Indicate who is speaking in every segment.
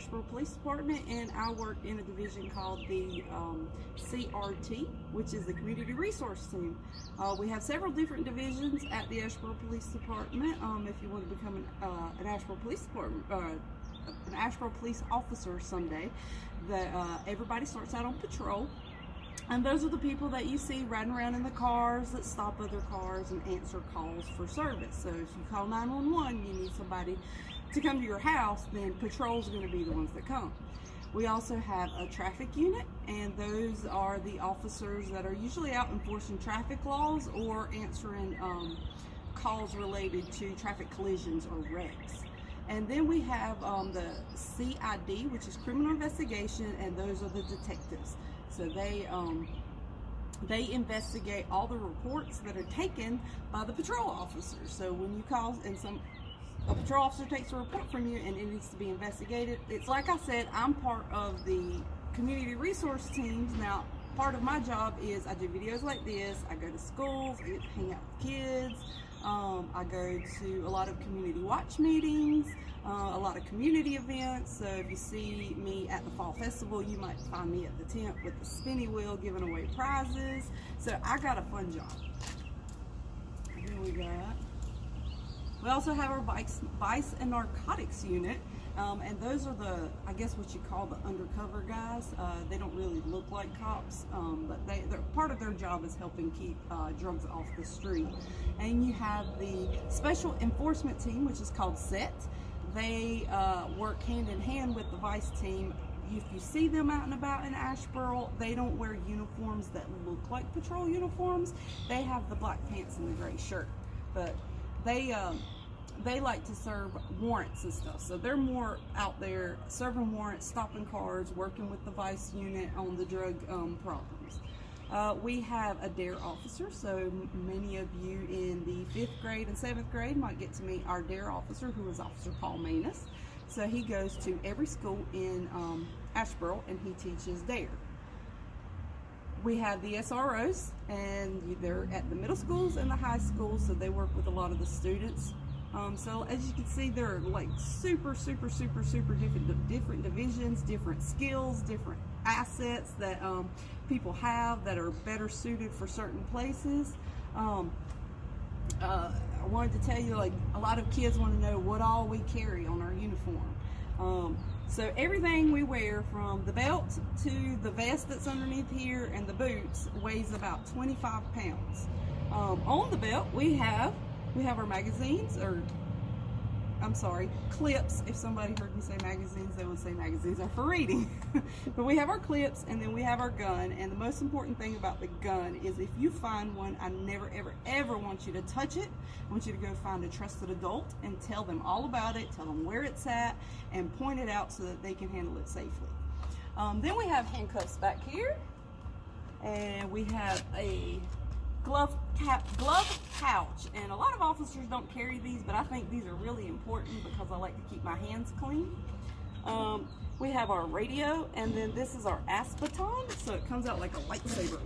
Speaker 1: Asheboro Police Department, and I work in a division called the CRT, which is the Community Resource Team. We have several different divisions at the Asheboro Police Department. If you want to become an Asheboro Police Department, an Asheboro police officer someday, everybody starts out on patrol. And those are the people that you see riding around in the cars that stop other cars and answer calls for service. So if you call 911, you need somebody to come to your house, then patrol's going to be the ones that come. We also have a traffic unit, and those are the officers that are usually out enforcing traffic laws or answering calls related to traffic collisions or wrecks. And then we have the CID, which is criminal investigation, and those are the detectives. So they investigate all the reports that are taken by the patrol officers. So when you call and a patrol officer takes a report from you and it needs to be investigated, it's like I said, I'm part of the community resource teams. Now, part of my job is I do videos like this. I go to schools, I get to hang out with kids. I go to a lot of community watch meetings, a lot of community events. So if you see me at the Fall Festival, you might find me at the tent with the spinny wheel giving away prizes. So I got a fun job. And then we also have our vice and narcotics unit. And those are I guess what you call the undercover guys. They don't really look like cops, but they're part of their job is helping keep drugs off the street. And you have the special enforcement team, which is called SET. They work hand in hand with the vice team. If you see them out and about in Asheboro, they don't wear uniforms that look like patrol uniforms. They have the black pants and the gray shirt, but they like to serve warrants and stuff. So they're more out there serving warrants, stopping cars, working with the vice unit on the drug problems. We have a DARE officer, so many of you in the 5th grade and 7th grade might get to meet our DARE officer, who is Officer Paul Manus. So he goes to every school in Asheboro and he teaches DARE. We have the SROs, and they're at the middle schools and the high schools, so they work with a lot of the students. So as you can see, they're like super different divisions, different skills, different assets that people have that are better suited for certain places. I wanted to tell you, like, a lot of kids want to know what all we carry on our uniform. So everything we wear, from the belt to the vest that's underneath here and the boots, weighs about 25 pounds. On the belt we have our magazines, or I'm sorry, clips. If somebody heard me say magazines, they would say magazines are for reading. But we have our clips, and then we have our gun. And the most important thing about the gun is, if you find one, I never ever want you to touch it. I want you to go find a trusted adult and tell them all about it, tell them where it's at, and point it out so that they can handle it safely. Then we have handcuffs back here, and we have a glove pouch, and a lot of officers don't carry these, but I think these are really important because I like to keep my hands clean. We have our radio, and then this is our baton, so it comes out like a lightsaber.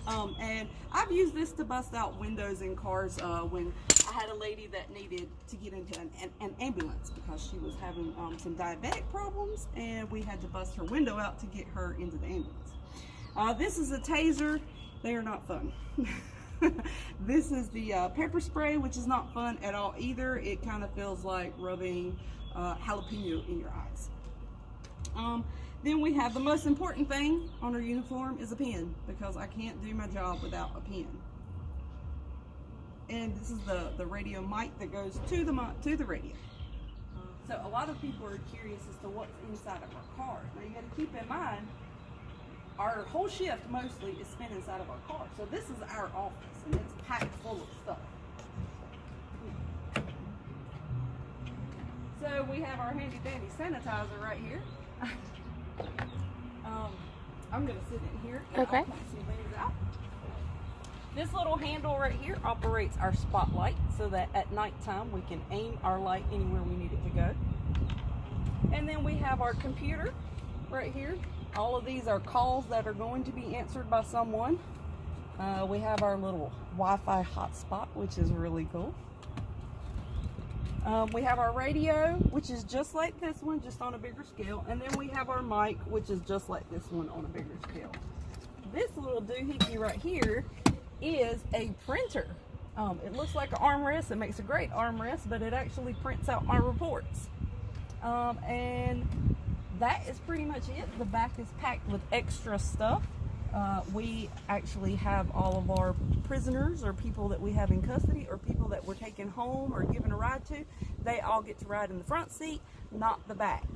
Speaker 1: And I've used this to bust out windows in cars when I had a lady that needed to get into an ambulance because she was having some diabetic problems, and we had to bust her window out to get her into the ambulance. This is a taser. They are not fun. This is the pepper spray, which is not fun at all either. It kind of feels like rubbing jalapeno in your eyes. Then we have the most important thing on our uniform is a pen, because I can't do my job without a pen. And this is the radio mic that goes to the radio. So a lot of people are curious as to what's inside of our car. Now you got to keep in mind, our whole shift mostly is spent inside of our car. So this is our office, and it's packed full of stuff. So we have our handy dandy sanitizer right here. I'm gonna sit in here and
Speaker 2: okay.
Speaker 1: I'll point some things out. This little handle right here operates our spotlight, so that at nighttime we can aim our light anywhere we need it to go. And then we have our computer right here. All of these are calls that are going to be answered by someone. We have our little Wi-Fi hotspot, which is really cool. We have our radio, which is just like this one, just on a bigger scale. And then we have our mic, which is just like this one on a bigger scale. This little doohickey right here is a printer. It looks like an armrest. It makes a great armrest, but it actually prints out my reports. And that is pretty much it. The back is packed with extra stuff. We actually have all of our prisoners or people that we have in custody or people that we're taking home or giving a ride to. They all get to ride in the front seat, not the back.